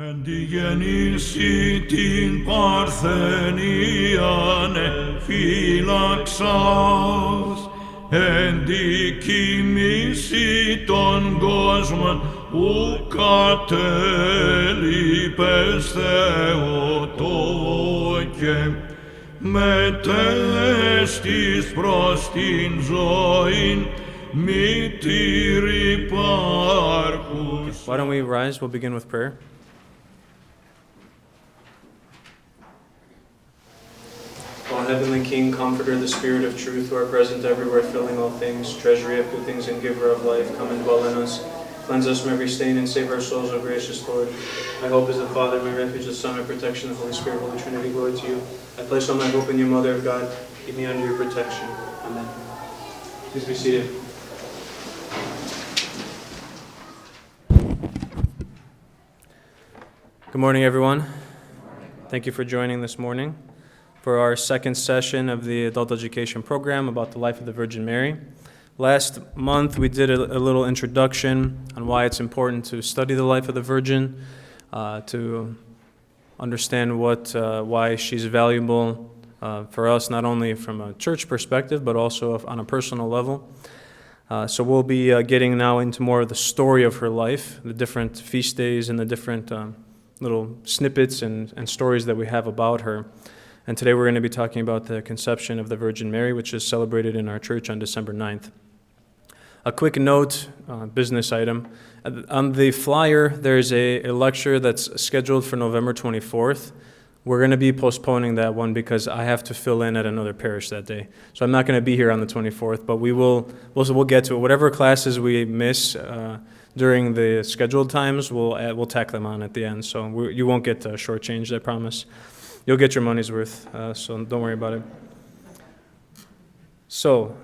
Εν τη γεννήση την παρθενίανε φύλαξας, εν τη κοιμήσει των κόσμων ου κατέλειπες Θεοτόκε, μετέστης προς την ζωήν μητήρ υπάρχους. Why don't we rise? We'll begin with prayer. O Heavenly King, Comforter, the Spirit of truth, who are present everywhere, filling all things, treasury of good things and giver of life, come and dwell in us. Cleanse us from every stain and save our souls, O gracious Lord. My hope is the Father, my refuge, the Son, my protection, the Holy Spirit, Holy Trinity, glory to you. I place all my hope in you, Mother of God. Keep me under your protection. Amen. Please be seated. Good morning, everyone. Thank you for joining this morning for our second session of the Adult Education Program about the life of the Virgin Mary. Last month, we did a little introduction on why it's important to study the life of the Virgin, to understand why she's valuable for us, not only from a church perspective, but also on a personal level. So we'll be getting now into more of the story of her life, the different feast days and the different little snippets and stories that we have about her. And today we're going to be talking about the conception of the Virgin Mary, which is celebrated in our church on December 9th. A quick note, business item. On the flyer, there's a lecture that's scheduled for November 24th. We're going to be postponing that one because I have to fill in at another parish that day. So I'm not going to be here on the 24th, but we'll get to it. Whatever classes we miss during the scheduled times, we'll tack them on at the end. So you won't get shortchanged, I promise. You'll get your money's worth, so don't worry about it. So,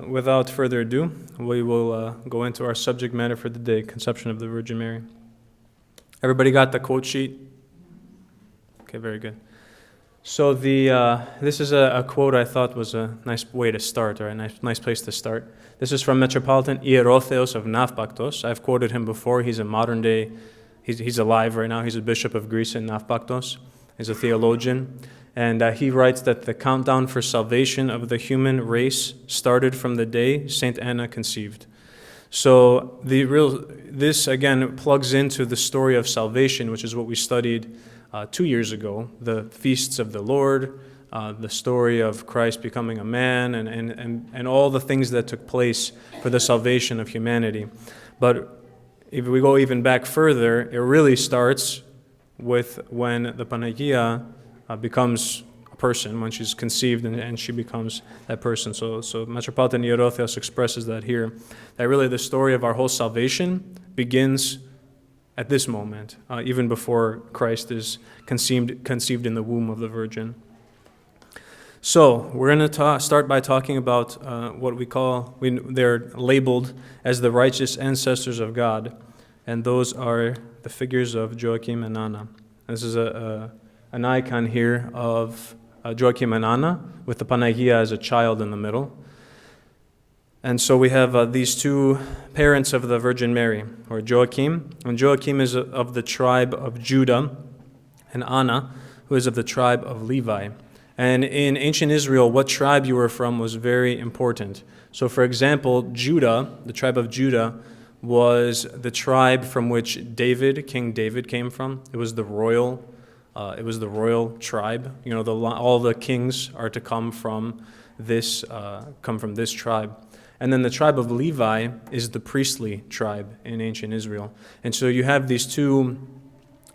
without further ado, we will go into our subject matter for the day, conception of the Virgin Mary. Everybody got the quote sheet? Okay, very good. So this is a quote I thought was a nice way to start, or a nice place to start. This is from Metropolitan Ierotheos of Nafpaktos. I've quoted him before. He's a modern day, he's alive right now. He's a bishop of Greece in Nafpaktos. He's a theologian. And he writes that the countdown for salvation of the human race started from the day Saint Anna conceived. So this again plugs into the story of salvation, which is what we studied 2 years ago, the feasts of the Lord, the story of Christ becoming a man, and all the things that took place for the salvation of humanity. But if we go even back further, it really starts with when the Panagia becomes a person, when she's conceived and she becomes that person. So Metropolitan Ierotheos expresses that here, that really the story of our whole salvation begins at this moment, even before Christ is conceived in the womb of the Virgin. So we're going to start by talking about what they're labeled as the righteous ancestors of God, and those are the figures of Joachim and Anna. This is an icon here of Joachim and Anna with the Panagia as a child in the middle. And so we have these two parents of the Virgin Mary, or Joachim. And Joachim is of the tribe of Judah, and Anna, who is of the tribe of Levi. And in ancient Israel, what tribe you were from was very important. So for example, Judah, the tribe of Judah, was the tribe from which King David came from. It was the royal tribe. You know, all the kings are to come from this tribe. And then the tribe of Levi is the priestly tribe in ancient Israel. And so you have these two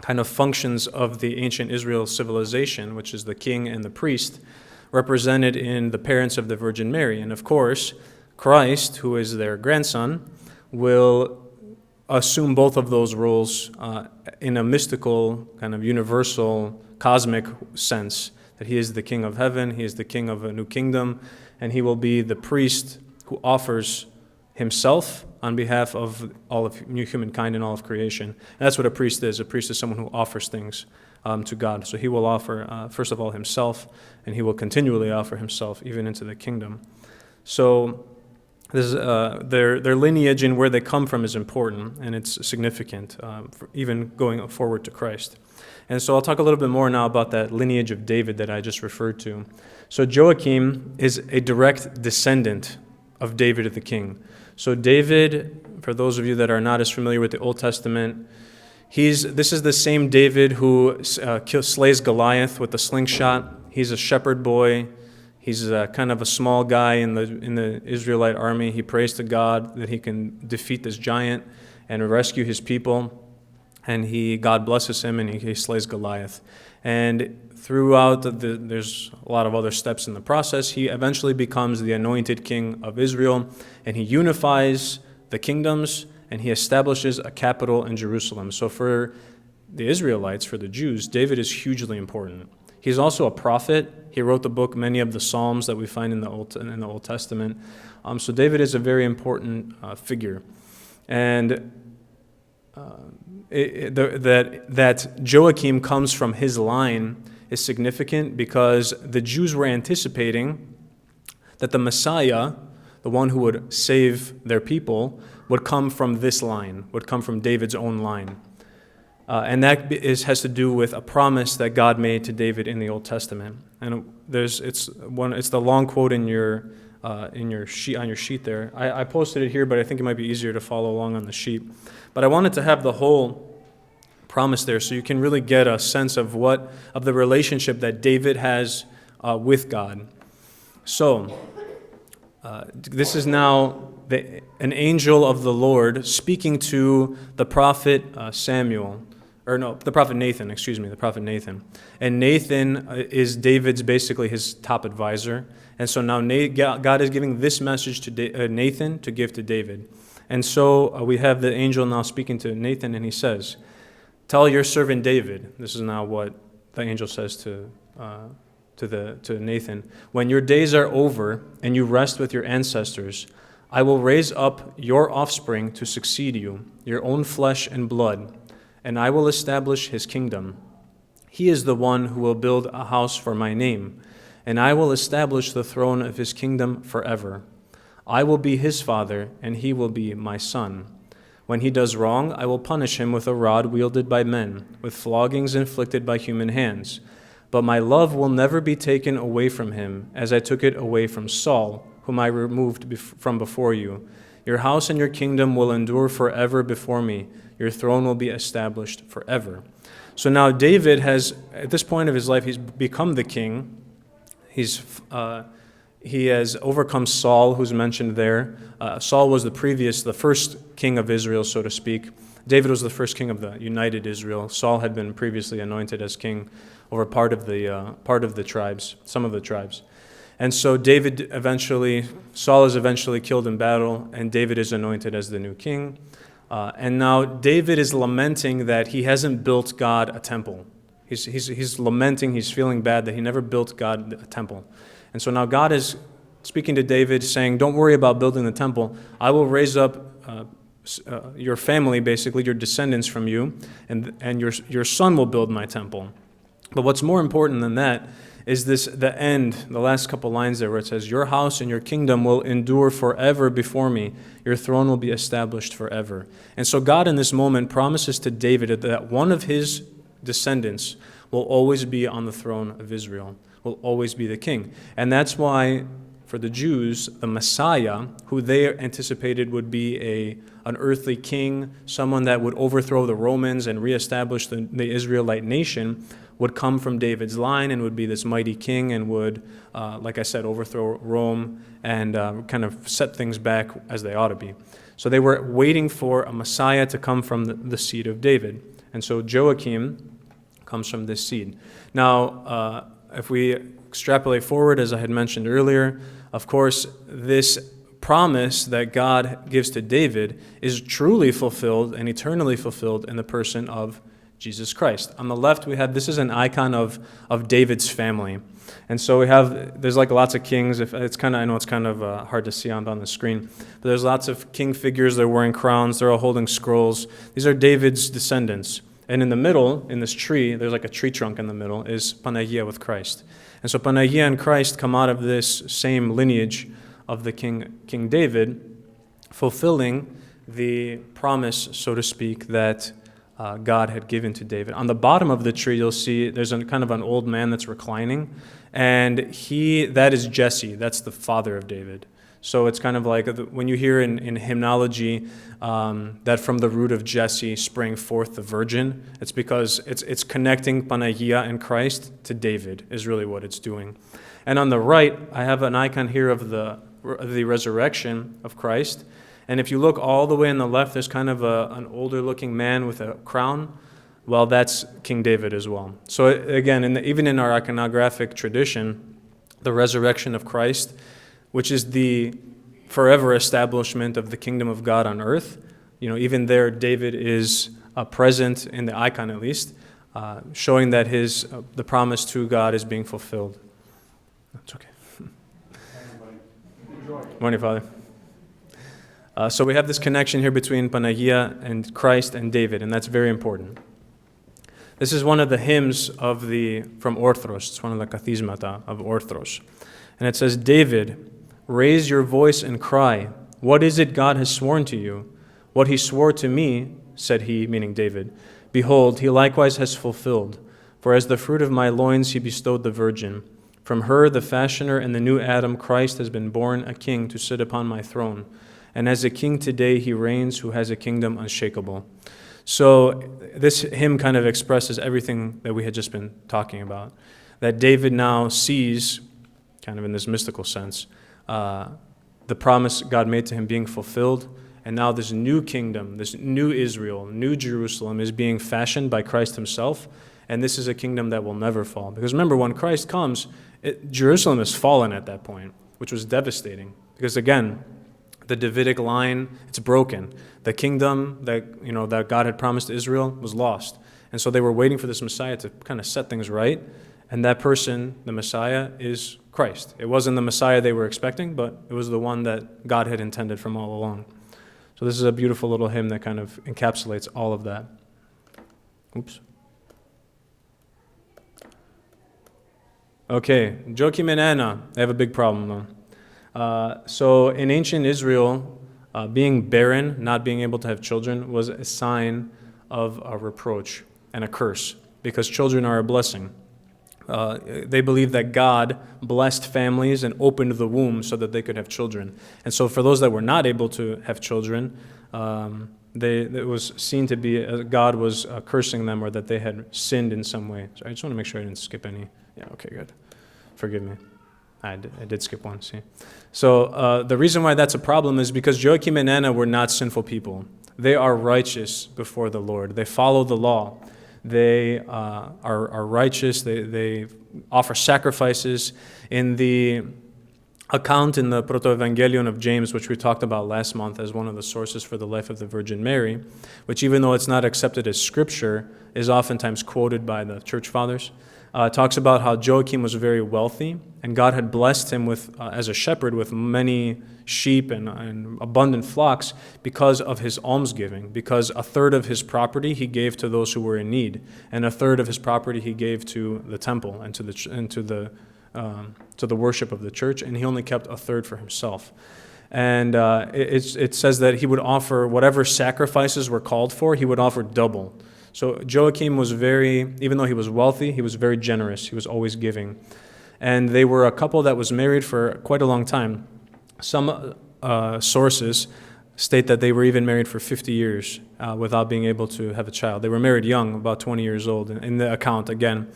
kind of functions of the ancient Israel civilization, which is the king and the priest, represented in the parents of the Virgin Mary. And of course, Christ, who is their grandson, will assume both of those roles in a mystical, kind of universal, cosmic sense, that he is the king of heaven, he is the king of a new kingdom, and he will be the priest who offers himself on behalf of all of new humankind and all of creation. And that's what a priest is. A priest is someone who offers things to God. So he will offer, first of all, himself, and he will continually offer himself even into the kingdom. So This is, their lineage and where they come from is important, and it's significant, for even going forward to Christ. And so I'll talk a little bit more now about that lineage of David that I just referred to. So Joachim is a direct descendant of David the king. So David, for those of you that are not as familiar with the Old Testament, this is the same David who slays Goliath with the slingshot. He's a shepherd boy. He's kind of a small guy in the Israelite army. He prays to God that he can defeat this giant and rescue his people. And God blesses him, and he slays Goliath. And throughout, there's a lot of other steps in the process. He eventually becomes the anointed king of Israel, and he unifies the kingdoms, and he establishes a capital in Jerusalem. So for the Israelites, for the Jews, David is hugely important. He's also a prophet. He wrote the book, many of the Psalms that we find in the Old Testament. So David is a very important figure. And that Joachim comes from his line is significant because the Jews were anticipating that the Messiah, the one who would save their people, would come from this line, would come from David's own line. And that has to do with a promise that God made to David in the Old Testament. And it's the long quote in your sheet, on your sheet there. I posted it here, but I think it might be easier to follow along on the sheet. But I wanted to have the whole promise there so you can really get a sense of the relationship that David has with God. So this is now an angel of the Lord speaking to the prophet the prophet Nathan. And Nathan is David's basically his top advisor. And so now God is giving this message to Nathan to give to David. And so we have the angel now speaking to Nathan, and he says, "Tell your servant David," this is now what the angel says to Nathan, "when your days are over and you rest with your ancestors, I will raise up your offspring to succeed you, your own flesh and blood, and I will establish his kingdom. He is the one who will build a house for my name, and I will establish the throne of his kingdom forever. I will be his father, and he will be my son. When he does wrong, I will punish him with a rod wielded by men, with floggings inflicted by human hands. But my love will never be taken away from him, as I took it away from Saul, whom I removed from before you. Your house and your kingdom will endure forever before me. Your throne will be established forever." So now David has, at this point of his life, he's become the king. He has overcome Saul, who's mentioned there. Saul was the first king of Israel, so to speak. David was the first king of the united Israel. Saul had been previously anointed as king over part of the tribes, some of the tribes. And so Saul is eventually killed in battle, and David is anointed as the new king. And now David is lamenting that he hasn't built God a temple. He's lamenting, he's feeling bad that he never built God a temple. And so now God is speaking to David, saying, "Don't worry about building the temple. I will raise up your family, basically your descendants from you, and your son will build my temple." But what's more important than that is the last couple lines there, where it says, "Your house and your kingdom will endure forever before me. Your throne will be established forever." And so God in this moment promises to David that one of his descendants will always be on the throne of Israel, will always be the king. And that's why for the Jews, the Messiah, who they anticipated would be an earthly king, someone that would overthrow the Romans and reestablish the Israelite nation, would come from David's line and would be this mighty king and would, like I said, overthrow Rome and kind of set things back as they ought to be. So they were waiting for a Messiah to come from the seed of David. And so Joachim comes from this seed. Now, if we extrapolate forward, as I had mentioned earlier, of course, this promise that God gives to David is truly fulfilled and eternally fulfilled in the person of Jesus Christ. On the left, this is an icon of David's family. And so there's like lots of kings. I know it's kind of hard to see on the screen, but there's lots of king figures. They're wearing crowns. They're all holding scrolls. These are David's descendants. And in the middle, in this tree, there's like a tree trunk in the middle, is Panagia with Christ. And so Panagia and Christ come out of this same lineage of the King David, fulfilling the promise, so to speak, that God had given to David. On the bottom of the tree, you'll see there's kind of an old man that's reclining, and that is Jesse. That's the father of David. So it's kind of like when you hear in hymnology that from the root of Jesse sprang forth the virgin, it's because it's connecting Panagia and Christ to David is really what it's doing. And on the right, I have an icon here of the resurrection of Christ. And if you look all the way on the left, there's kind of an older-looking man with a crown. Well, that's King David as well. So again, even in our iconographic tradition, the resurrection of Christ, which is the forever establishment of the kingdom of God on earth, even there, David is present in the icon at least, showing that the promise to God is being fulfilled. That's okay. Morning, Father. So we have this connection here between Panagia and Christ and David, and that's very important. This is one of the hymns from Orthodox. It's one of the kathismata of Orthodox. And it says, David, raise your voice and cry, what is it God has sworn to you? What he swore to me, said he, meaning David, behold, he likewise has fulfilled. For as the fruit of my loins he bestowed the virgin. From her, the fashioner and the new Adam, Christ has been born a king to sit upon my throne. And as a king today he reigns, who has a kingdom unshakable. So this hymn kind of expresses everything that we had just been talking about. That David now sees, kind of in this mystical sense, the promise God made to him being fulfilled. And now this new kingdom, this new Israel, new Jerusalem is being fashioned by Christ himself. And this is a kingdom that will never fall. Because remember, when Christ comes, Jerusalem has fallen at that point, which was devastating. Because again, the Davidic line, it's broken. The kingdom that God had promised Israel was lost. And so they were waiting for this Messiah to kind of set things right. And that person, the Messiah, is Christ. It wasn't the Messiah they were expecting, but it was the one that God had intended from all along. So this is a beautiful little hymn that kind of encapsulates all of that. Oops. Okay, Joachim and Anna, they have a big problem though. So in ancient Israel, being barren, not being able to have children, was a sign of a reproach and a curse, because children are a blessing. They believed that God blessed families and opened the womb so that they could have children. And so for those that were not able to have children, it was seen to be God was cursing them, or that they had sinned in some way. So I just want to make sure I didn't skip any. Yeah, okay, good. Forgive me. I did skip one, see. So the reason why that's a problem is because Joachim and Anna were not sinful people. They are righteous before the Lord. They follow the law. They are righteous. They offer sacrifices. In the account in the Proto-Evangelion of James, which we talked about last month as one of the sources for the life of the Virgin Mary, which even though it's not accepted as scripture, is oftentimes quoted by the church fathers, talks about how Joachim was very wealthy, and God had blessed him with, as a shepherd, with many sheep and abundant flocks because of his almsgiving, because a third of his property he gave to those who were in need, and a third of his property he gave to the temple and to the worship of the church, and he only kept a third for himself. And it says that he would offer whatever sacrifices were called for, he would offer double. So Joachim was even though he was wealthy, he was very generous. He was always giving. And they were a couple that was married for quite a long time. Some sources state that they were even married for 50 years without being able to have a child. They were married young, about 20 years old, in the account, again,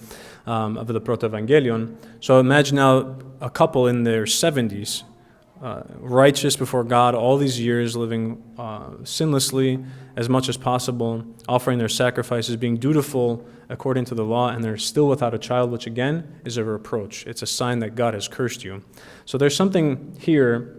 of the Proto-Evangelion. So imagine now a couple in their 70s, righteous before God, all these years living sinlessly as much as possible, offering their sacrifices, being dutiful according to the law, and they're still without a child, which again is a reproach. It's a sign that God has cursed you. So there's something here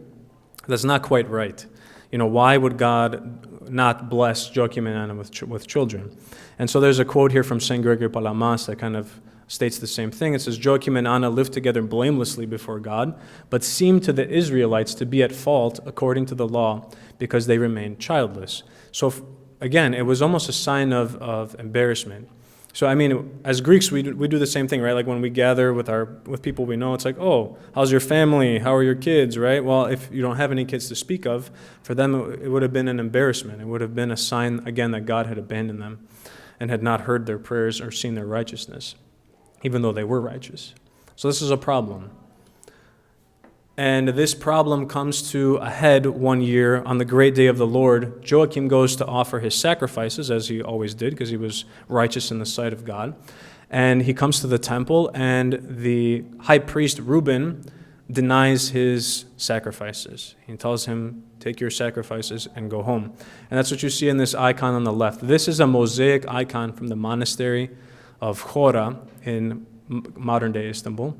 that's not quite right. Why would God not bless Joachim and Anna with children? And so there's a quote here from St. Gregory Palamas that kind of states the same thing. It says, Joachim and Anna lived together blamelessly before God, but seemed to the Israelites to be at fault according to the law because they remained childless. So again, it was almost a sign of embarrassment. So I mean, as Greeks, we do the same thing, right? Like when we gather with people we know, it's like, oh, how's your family? How are your kids, right? Well, if you don't have any kids to speak of, for them it would have been an embarrassment. It would have been a sign, again, that God had abandoned them and had not heard their prayers or seen their righteousness, even though they were righteous. So this is a problem. And this problem comes to a head one year on the great day of the Lord. Joachim goes to offer his sacrifices, as he always did, because he was righteous in the sight of God. And he comes to the temple, and the high priest Reuben denies his sacrifices. He tells him, take your sacrifices and go home. And that's what you see in this icon on the left. This is a mosaic icon from the monastery of Chora in modern-day Istanbul,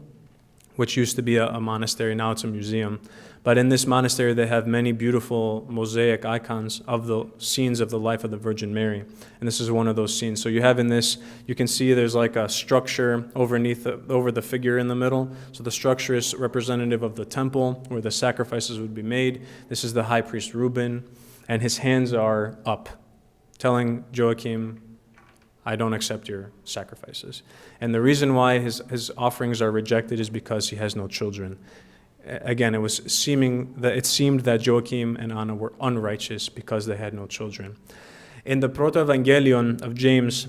which used to be a monastery. Now it's a museum. But in this monastery, they have many beautiful mosaic icons of the scenes of the life of the Virgin Mary. And this is one of those scenes. So you have in this, you can see there's like a structure over the figure in the middle. So the structure is representative of the temple where the sacrifices would be made. This is the high priest Reuben, and his hands are up, telling Joachim, I don't accept your sacrifices. And the reason why his offerings are rejected is because he has no children. Again, it seemed that Joachim and Anna were unrighteous because they had no children. In the Proto-Evangelion of James,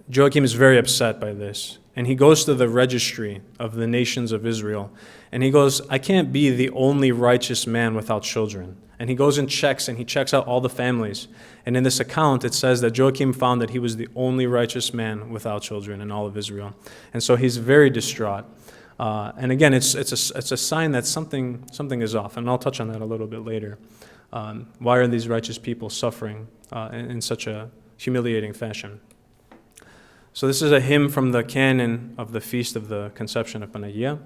Joachim is very upset by this. And he goes to the registry of the nations of Israel. And he goes, I can't be the only righteous man without children. And he goes and he checks out all the families. And in this account, it says that Joachim found that he was the only righteous man without children in all of Israel. And so he's very distraught. And again, it's a sign that something is off. And I'll touch on that a little bit later. Why are these righteous people suffering in such a humiliating fashion? So this is a hymn from the canon of the Feast of the Conception of Panagia.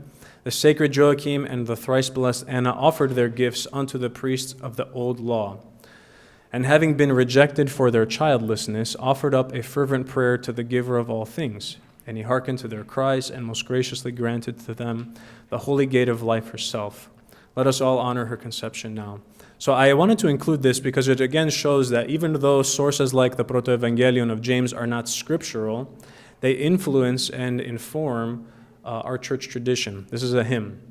The sacred Joachim and the thrice-blessed Anna offered their gifts unto the priests of the old law, and having been rejected for their childlessness, offered up a fervent prayer to the giver of all things. And he hearkened to their cries, and most graciously granted to them the holy gate of life herself. Let us all honor her conception now. So I wanted to include this because it again shows that even though sources like the Proto-Evangelion of James are not scriptural, they influence and inform our church tradition. This is a hymn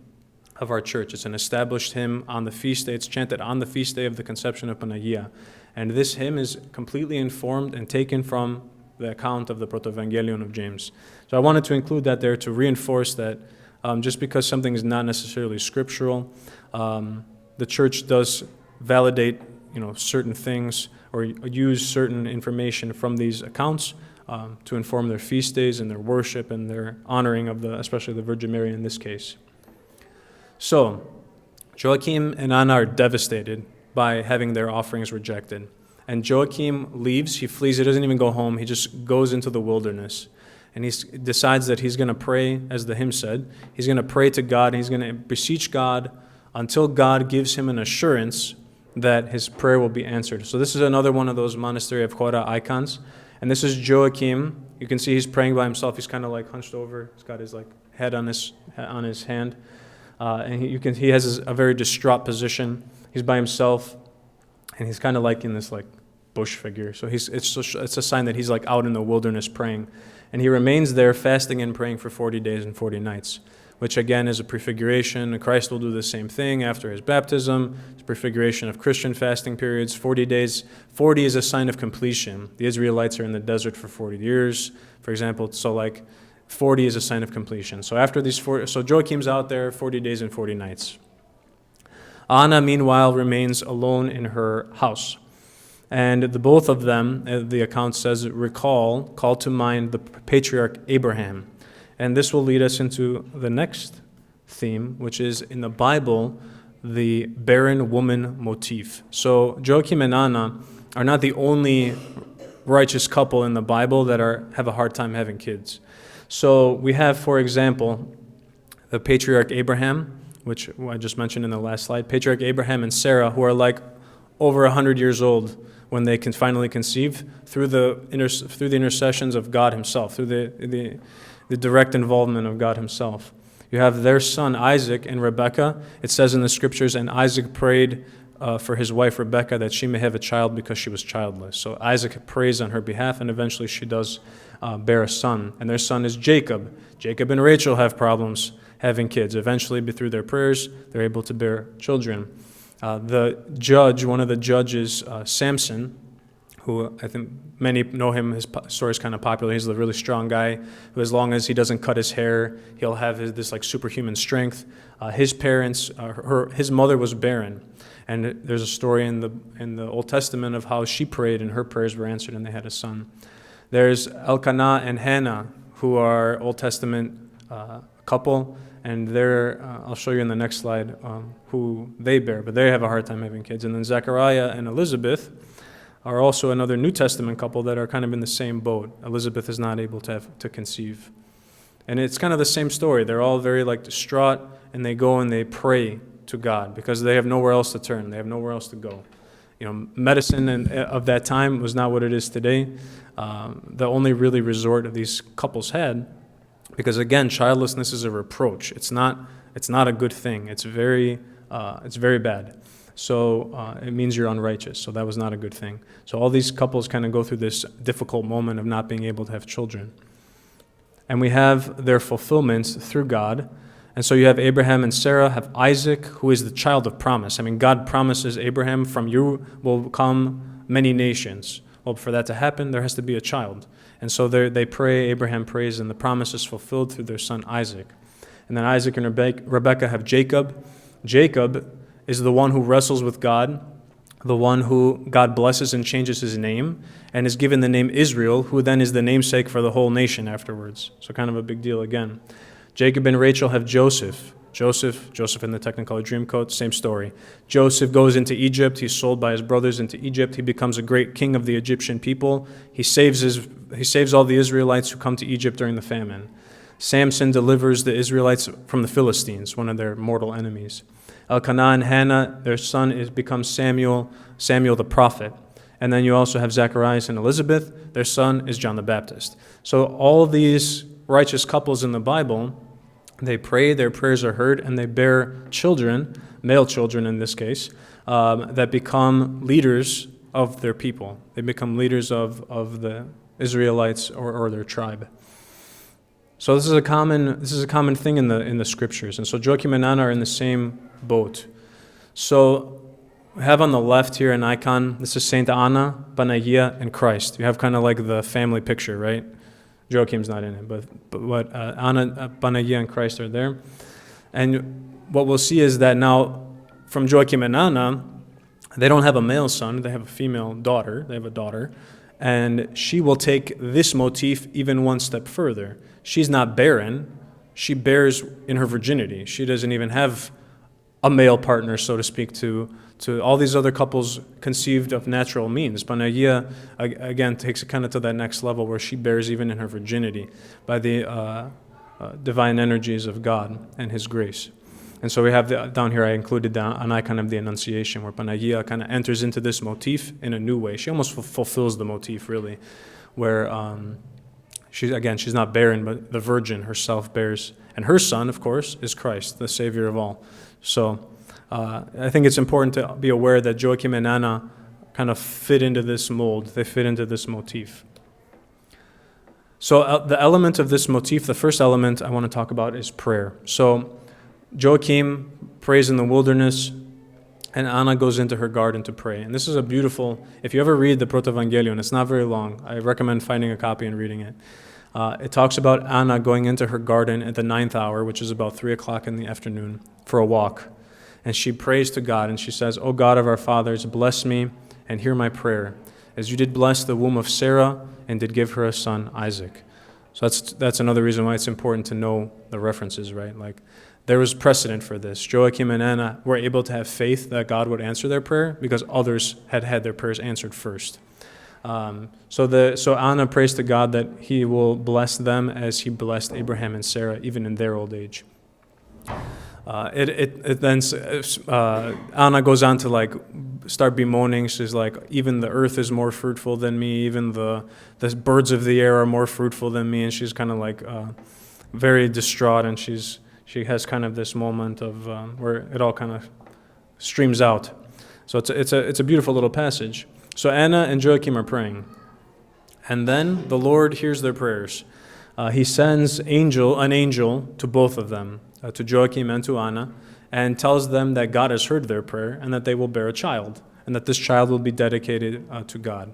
of our church. It's an established hymn on the feast day. It's chanted on the feast day of the Conception of Panagia. And this hymn is completely informed and taken from the account of the Proto-Evangelion of James. So I wanted to include that there to reinforce that just because something is not necessarily scriptural, the church does validate, certain things or use certain information from these accounts to inform their feast days and their worship and their honoring of especially the Virgin Mary in this case. So, Joachim and Anna are devastated by having their offerings rejected. And Joachim leaves, he flees, he doesn't even go home, he just goes into the wilderness. And he decides that he's going to pray, as the hymn said, he's going to pray to God, he's going to beseech God until God gives him an assurance that his prayer will be answered. So this is another one of those monastery of Chora icons. And this is Joachim. You can see he's praying by himself. He's kind of like hunched over. He's got his head on his hand. And he has a very distraught position. He's by himself. And he's kind of like in this bush figure. So it's a sign that he's out in the wilderness praying. And he remains there fasting and praying for 40 days and 40 nights, which again is a prefiguration. Christ will do the same thing after his baptism. It's a prefiguration of Christian fasting periods. 40 days. 40 is a sign of completion. The Israelites are in the desert for 40 years, for example. So 40 is a sign of completion. So after these 40, so Joachim's out there 40 days and 40 nights. Anna, meanwhile, remains alone in her house. And the both of them, the account says, call to mind the patriarch Abraham. And this will lead us into the next theme, which is in the Bible, the barren woman motif. So Joachim and Anna are not the only righteous couple in the Bible that have a hard time having kids. So we have, for example, the patriarch Abraham, which I just mentioned in the last slide, patriarch Abraham and Sarah, who are over 100 years old when they can finally conceive through the intercessions of God himself, through the direct involvement of God himself. You have their son Isaac and Rebekah. It says in the scriptures, and Isaac prayed for his wife Rebekah that she may have a child because she was childless. So Isaac prays on her behalf, and eventually she does bear a son. And their son is Jacob. Jacob and Rachel have problems having kids. Eventually, through their prayers, they're able to bear children. One of the judges, Samson, who I think many know him, his story is kind of popular. He's a really strong guy who, as long as he doesn't cut his hair, he'll have this like superhuman strength. His parents, his mother was barren, and there's a story in the Old Testament of how she prayed and her prayers were answered, and they had a son. There's Elkanah and Hannah, who are Old Testament couple, and I'll show you in the next slide who they bear, but they have a hard time having kids. And then Zechariah and Elizabeth are also another New Testament couple that are kind of in the same boat. Elizabeth is not able to conceive. And it's kind of the same story. They're all very distraught, and they go and they pray to God because they have nowhere else to turn. They have nowhere else to go. Medicine of that time was not what it is today. The only really resort of these couples had, because again, childlessness is a reproach. It's not a good thing. It's very bad. So it means you're unrighteous. So that was not a good thing. So all these couples kind of go through this difficult moment of not being able to have children. And we have their fulfillments through God. And so you have Abraham and Sarah, have Isaac, who is the child of promise. I mean, God promises Abraham, from you will come many nations. Well, for that to happen, there has to be a child. And so they pray, Abraham prays, and the promise is fulfilled through their son Isaac. And then Isaac and Rebekah have Jacob. Jacob is the one who wrestles with God, the one who God blesses and changes his name, and is given the name Israel, who then is the namesake for the whole nation afterwards. So kind of a big deal again. Jacob and Rachel have Joseph. Joseph in the Technicolor Dreamcoat, same story. Joseph goes into Egypt. He's sold by his brothers into Egypt. He becomes a great king of the Egyptian people. He saves all the Israelites who come to Egypt during the famine. Samson delivers the Israelites from the Philistines, one of their mortal enemies. Elkanah and Hannah, their son becomes Samuel the prophet. And then you also have Zacharias and Elizabeth. Their son is John the Baptist. So all of these righteous couples in the Bible, they pray, their prayers are heard, and they bear children, male children in this case, that become leaders of their people. They become leaders of the Israelites or their tribe. So this is a common thing in the scriptures. And so Joachim and Anna are in the same boat. So we have on the left here an icon. This is Saint Anna, Panagia, and Christ. You have kind of like the family picture, right? Joachim's not in it, but what Anna, Panagia, and Christ are there. And what we'll see is that now from Joachim and Anna, they don't have a male son, they have a female daughter. They have a daughter. And she will take this motif even one step further. She's not barren. She bears in her virginity. She doesn't even have a male partner, so to speak, to all these other couples conceived of natural means. Panagia, again, takes it kind of to that next level where she bears even in her virginity by the divine energies of God and His grace. And so we have down here, I included an icon of the Annunciation where Panagia kind of enters into this motif in a new way. She almost fulfills the motif, really, where she's not barren, but the Virgin herself bears. And her son, of course, is Christ, the Savior of all. So I think it's important to be aware that Joachim and Anna kind of fit into this mold. They fit into this motif. So the element of this motif, the first element I want to talk about is prayer. So Joachim prays in the wilderness, and Anna goes into her garden to pray. And this is a beautiful, if you ever read the Protevangelion, it's not very long. I recommend finding a copy and reading it. It talks about Anna going into her garden at the 9th hour, which is about 3 o'clock in the afternoon, for a walk. And she prays to God, and she says, "O God of our fathers, bless me and hear my prayer, as you did bless the womb of Sarah and did give her a son, Isaac." So that's another reason why it's important to know the references, right? Like, there was precedent for this. Joachim and Anna were able to have faith that God would answer their prayer because others had had their prayers answered first. So Anna prays to God that He will bless them as He blessed Abraham and Sarah, even in their old age. Then Anna goes on to start bemoaning. She's like, even the earth is more fruitful than me. Even the birds of the air are more fruitful than me. And she's kind of very distraught. And she has kind of this moment of where it all kind of streams out. So it's a beautiful little passage. So Anna and Joachim are praying. And then the Lord hears their prayers. He sends an angel to both of them, to Joachim and to Anna, and tells them that God has heard their prayer and that they will bear a child, and that this child will be dedicated to God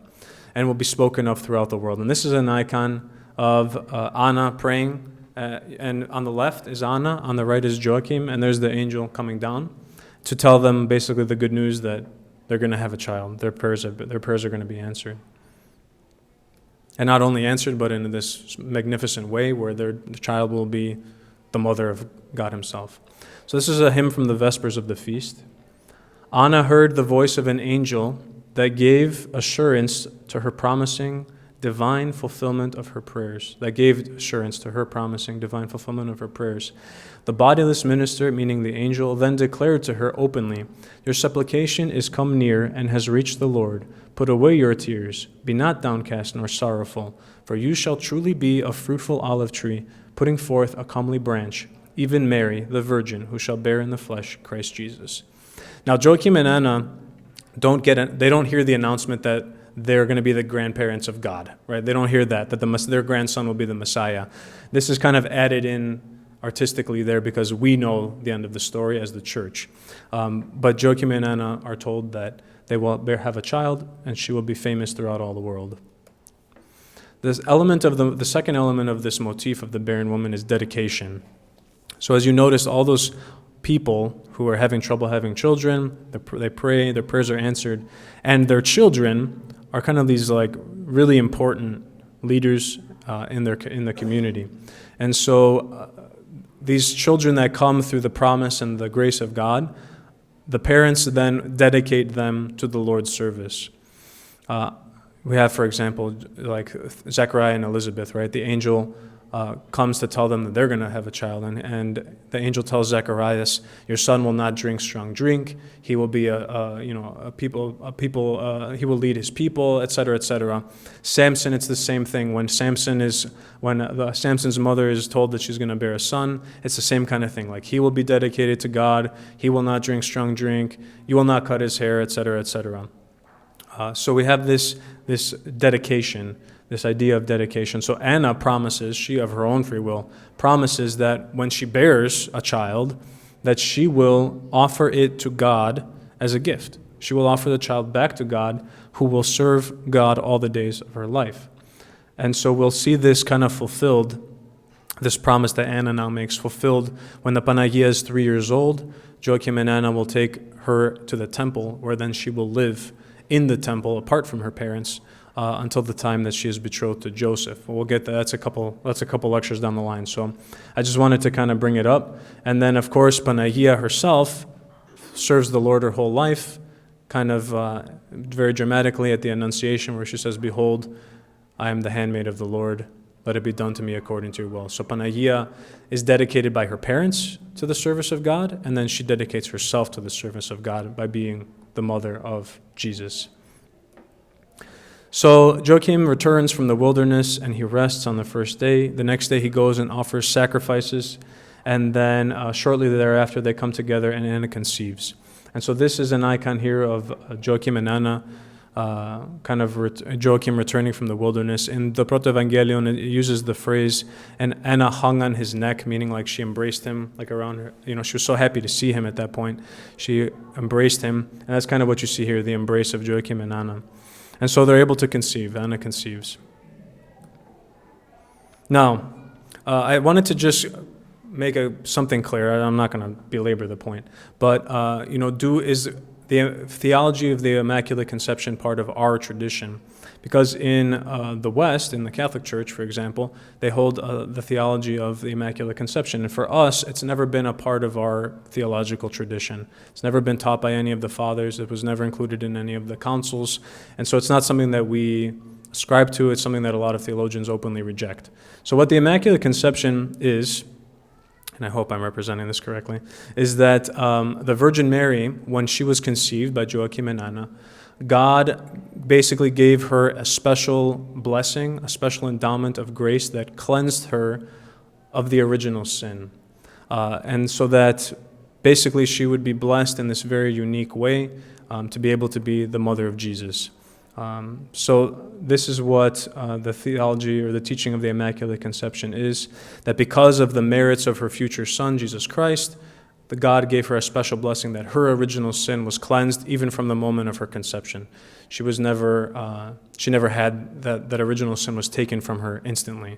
and will be spoken of throughout the world. And this is an icon of Anna praying, and on the left is Anna, on the right is Joachim, and there's the angel coming down to tell them basically the good news that they're going to have a child. Their prayers are going to be answered. And not only answered, but in this magnificent way where the child will be the mother of God himself. So this is a hymn from the Vespers of the feast. Anna heard the voice of an angel that gave assurance to her promising divine fulfillment of her prayers. The bodiless minister, meaning the angel, then declared to her openly, "Your supplication is come near and has reached the Lord. Put away your tears. Be not downcast nor sorrowful, for you shall truly be a fruitful olive tree, putting forth a comely branch, even Mary, the Virgin, who shall bear in the flesh Christ Jesus." Now Joachim and Anna don't hear the announcement that they're going to be the grandparents of God, right? They don't hear that their grandson will be the Messiah. This is kind of added in artistically there because we know the end of the story as the church. But Joachim and Anna are told that they will have a child and she will be famous throughout all the world. This element of the second element of this motif of the barren woman is dedication. So as you notice, all those people who are having trouble having children, they pray, their prayers are answered, and their children are kind of these like really important leaders in the community. And so these children that come through the promise and the grace of God, the parents then dedicate them to the Lord's service. We have, for example, like Zechariah and Elizabeth, right? The angel comes to tell them that they're going to have a child, and the angel tells Zacharias, "Your son will not drink strong drink. He will be he will lead his people, etc., etc." Samson, it's the same thing. When Samson's mother is told that she's going to bear a son, it's the same kind of thing. Like he will be dedicated to God. He will not drink strong drink. You will not cut his hair, etc., etc. So we have this dedication. This idea of dedication. So Anna promises, she of her own free will, promises that when she bears a child, that she will offer it to God as a gift. She will offer the child back to God, who will serve God all the days of her life. And so we'll see this kind of fulfilled, this promise that Anna now makes fulfilled when the Panagia is 3 years old. Joachim and Anna will take her to the temple, where then she will live in the temple apart from her parents, until the time that she is betrothed to Joseph. We'll get that. That's a couple lectures down the line. So I just wanted to kind of bring it up. And then, of course, Panagia herself serves the Lord her whole life, kind of very dramatically at the Annunciation, where she says, "Behold, I am the handmaid of the Lord. Let it be done to me according to your will." So Panagia is dedicated by her parents to the service of God, and then she dedicates herself to the service of God by being the mother of Jesus. So Joachim returns from the wilderness and he rests on the first day. The next day he goes and offers sacrifices, and then shortly thereafter they come together and Anna conceives. And so this is an icon here of Joachim and Anna, Joachim returning from the wilderness. In the Proto-Evangelion it uses the phrase, "and Anna hung on his neck," meaning like she embraced him, like around her. She was so happy to see him at that point. She embraced him, and that's kind of what you see here, the embrace of Joachim and Anna. And so they're able to conceive. Anna conceives. Now, I wanted to just make something clear. I'm not going to belabor the point. But, is the theology of the Immaculate Conception part of our tradition? Because in the West, in the Catholic Church, for example, they hold the theology of the Immaculate Conception. And for us, it's never been a part of our theological tradition. It's never been taught by any of the fathers. It was never included in any of the councils. And so it's not something that we ascribe to. It's something that a lot of theologians openly reject. So what the Immaculate Conception is, and I hope I'm representing this correctly, is that the Virgin Mary, when she was conceived by Joachim and Anna, God basically gave her a special blessing, a special endowment of grace that cleansed her of the original sin. And so that basically she would be blessed in this very unique way to be able to be the mother of Jesus. So this is what the theology or the teaching of the Immaculate Conception is, that because of the merits of her future Son, Jesus Christ, the God gave her a special blessing that her original sin was cleansed even from the moment of her conception. She never had that original sin was taken from her instantly.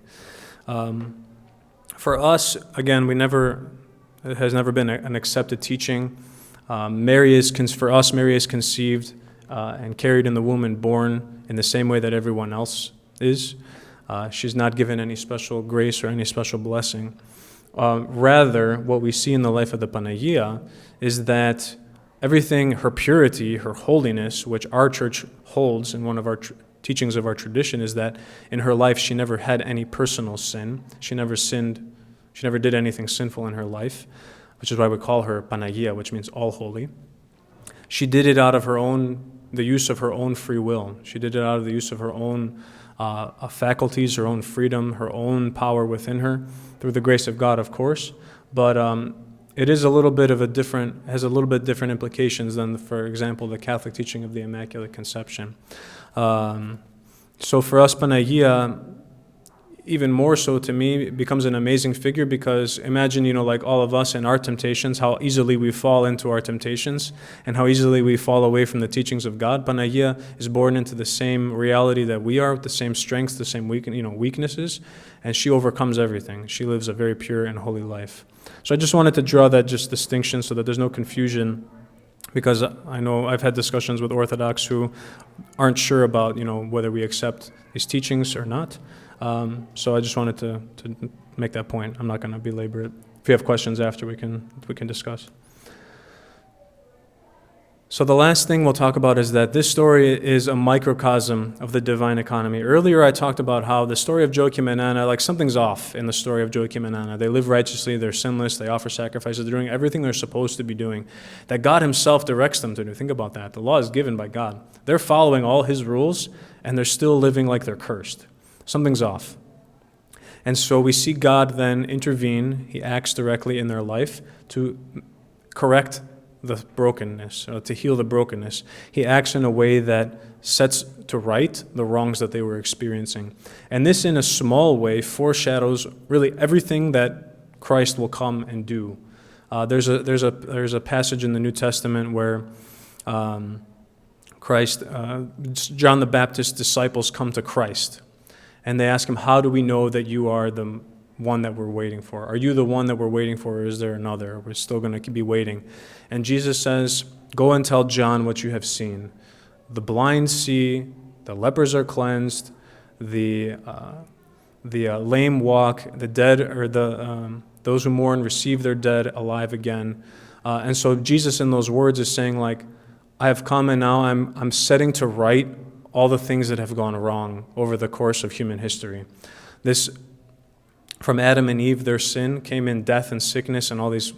For us, again, it has never been an accepted teaching. Mary is conceived and carried in the womb and born in the same way that everyone else is. She's not given any special grace or any special blessing. Rather, what we see in the life of the Panagia is that everything, her purity, her holiness, which our church holds in one of our teachings of our tradition, is that in her life she never had any personal sin. She never sinned. She never did anything sinful in her life, which is why we call her Panagia, which means all holy. She did it out of the use of her own free will. She did it out of the use of her own faculties, her own freedom, her own power within her, through the grace of God, of course. But it is has a little bit different implications than, for example, the Catholic teaching of the Immaculate Conception. So for us, Panagia, even more so to me, becomes an amazing figure, because imagine, like all of us in our temptations, how easily we fall into our temptations and how easily we fall away from the teachings of God. Panagia is born into the same reality that we are, with the same strengths, the same weaknesses, and she overcomes everything. She lives a very pure and holy life. So I just wanted to draw that distinction so that there's no confusion, because I know I've had discussions with Orthodox who aren't sure about, whether we accept these teachings or not. So I just wanted to make that point. I'm not going to belabor it. If you have questions after, we can discuss. So the last thing we'll talk about is that this story is a microcosm of the divine economy. Earlier I talked about how the story of Joachim and Anna, something's off in the story of Joachim and Anna. They live righteously, they're sinless, they offer sacrifices, they're doing everything they're supposed to be doing, that God himself directs them to do. Think about that. The law is given by God. They're following all his rules, and they're still living like they're cursed. Something's off. And so we see God then intervene. He acts directly in their life to correct the brokenness, to heal the brokenness. He acts in a way that sets to right the wrongs that they were experiencing. And this, in a small way, foreshadows really everything that Christ will come and do. There's a passage in the New Testament where John the Baptist's disciples come to Christ. And they ask him, how do we know that you are the one that we're waiting for? Are you the one that we're waiting for, or is there another? We're still going to be waiting. And Jesus says, go and tell John what you have seen. The blind see, the lepers are cleansed, the lame walk, the dead, or those who mourn receive their dead alive again. And so Jesus in those words is saying, I have come and now I'm setting to right all the things that have gone wrong over the course of human history. From Adam and Eve, their sin came in death and sickness and all these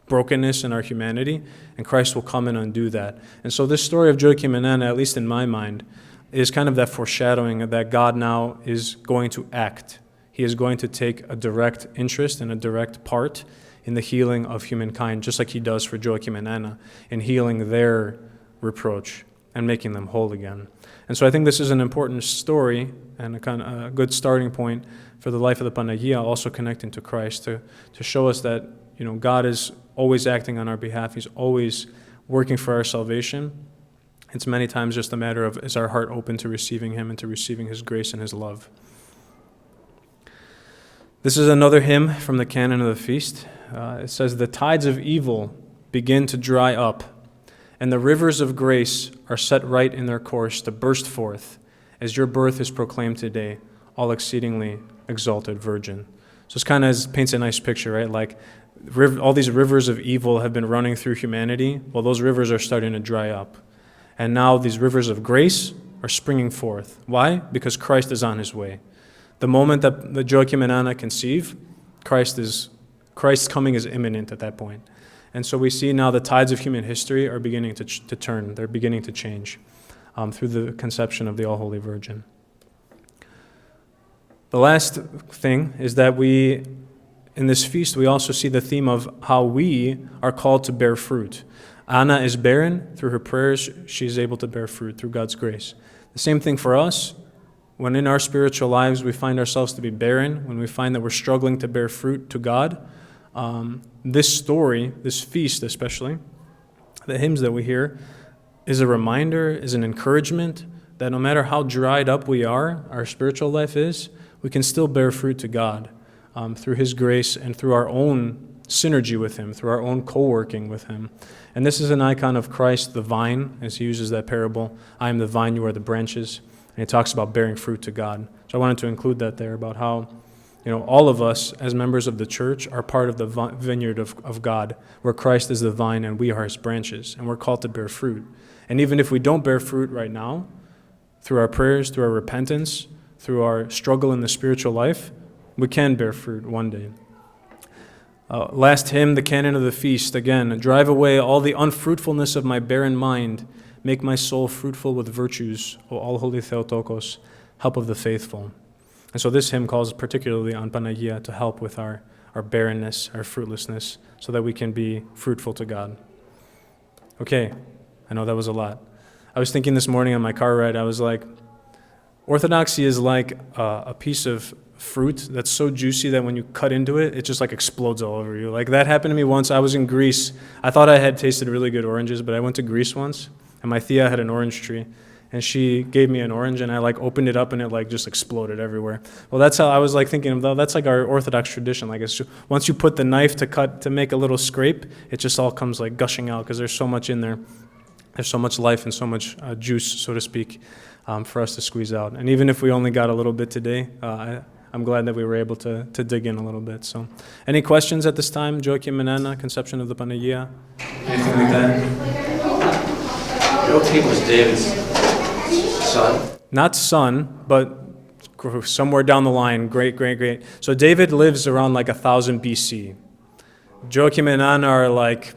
brokenness in our humanity, and Christ will come and undo that. And so this story of Joachim and Anna, at least in my mind, is kind of that foreshadowing that God now is going to act. He is going to take a direct interest and a direct part in the healing of humankind, just like he does for Joachim and Anna, in healing their reproach and making them whole again. And so I think this is an important story and a good starting point for the life of the Panagia, also connecting to Christ, to show us that God is always acting on our behalf. He's always working for our salvation. It's many times just a matter of, is our heart open to receiving him and to receiving his grace and his love? This is another hymn from the canon of the feast. It says, the tides of evil begin to dry up, and the rivers of grace are set right in their course to burst forth, as your birth is proclaimed today, all exceedingly exalted Virgin. So it's kind of paints a nice picture, right? All these rivers of evil have been running through humanity. Well, those rivers are starting to dry up. And now these rivers of grace are springing forth. Why? Because Christ is on his way. The moment that the Joachim and Anna conceive, Christ's coming is imminent at that point. And so we see now the tides of human history are beginning to turn. They're beginning to change through the conception of the All-Holy Virgin. The last thing is that in this feast, we also see the theme of how we are called to bear fruit. Anna is barren. Through her prayers, she is able to bear fruit through God's grace. The same thing for us. When in our spiritual lives we find ourselves to be barren, when we find that we're struggling to bear fruit to God, this story, this feast especially, the hymns that we hear, is a reminder, is an encouragement that no matter how dried up we are, our spiritual life is, we can still bear fruit to God through His grace and through our own synergy with Him, through our own co-working with Him. And this is an icon of Christ, the vine, as He uses that parable, I am the vine, you are the branches. And He talks about bearing fruit to God. So I wanted to include that there about how, all of us as members of the church are part of the vineyard of God, where Christ is the vine and we are His branches, and we're called to bear fruit. And even if we don't bear fruit right now, through our prayers, through our repentance, through our struggle in the spiritual life, we can bear fruit one day. Last hymn, the canon of the feast, again, drive away all the unfruitfulness of my barren mind, make my soul fruitful with virtues, O all-holy Theotokos, help of the faithful. And so this hymn calls particularly on Panagia to help with our barrenness, our fruitlessness, so that we can be fruitful to God. Okay, I know that was a lot. I was thinking this morning on my car ride, I was like, Orthodoxy is like a piece of fruit that's so juicy that when you cut into it, it just like explodes all over you. Like that happened to me once. I was in Greece. I thought I had tasted really good oranges, but I went to Greece once, and my Thea had an orange tree, and she gave me an orange, and I like opened it up, and it like just exploded everywhere. Well, that's how I was like thinking of, that's like our Orthodox tradition. Like it's just, once you put the knife to cut, to make a little scrape, it just all comes like gushing out because there's so much in there. There's so much life and so much juice, so to speak, for us to squeeze out. And even if we only got a little bit today, I'm glad that we were able to dig in a little bit. So, any questions at this time? Joachim and Anna, conception of the Panagia? Anything like that? Joachim was David's son? Not son, but somewhere down the line, great. So David lives around like 1000 BC. Joachim and Anna are like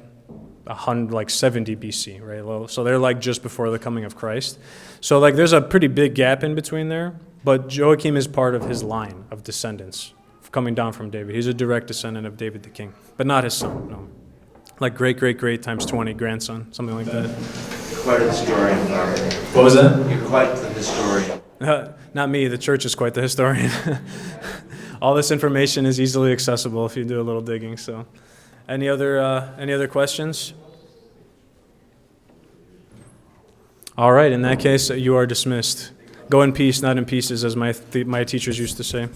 70 BC, right? So they're like just before the coming of Christ. So like there's a pretty big gap in between there. But Joachim is part of his line of descendants coming down from David. He's a direct descendant of David the king, but not his son, no. Like great times 20 grandson, something like that. You're quite a historian, Father. What was that? You're quite the historian. Not me, the church is quite the historian. All this information is easily accessible if you do a little digging. So, any other questions? All right, in that case, you are dismissed. Go in peace, not in pieces, as my teachers used to say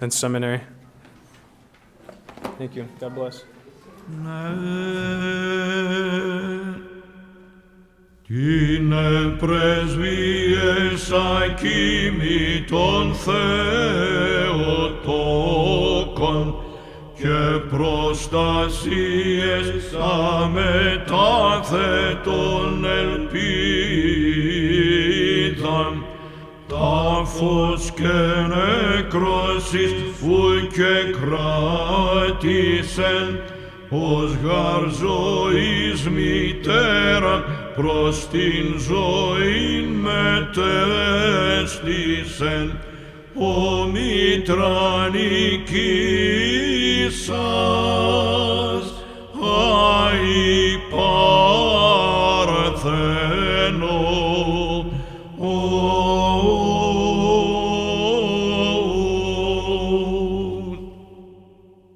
in seminary. Thank you. God bless. Τινε πρεσβείες ακίμη των Θεοτόκων και προστασίες αμετάθετων ελπίδαν, τάφος και νεκρόσεις που και κράτησεν, ως γαρ ζωής μητέρα προς την ζωήν μετέστησεν, ο μητρανικής σας,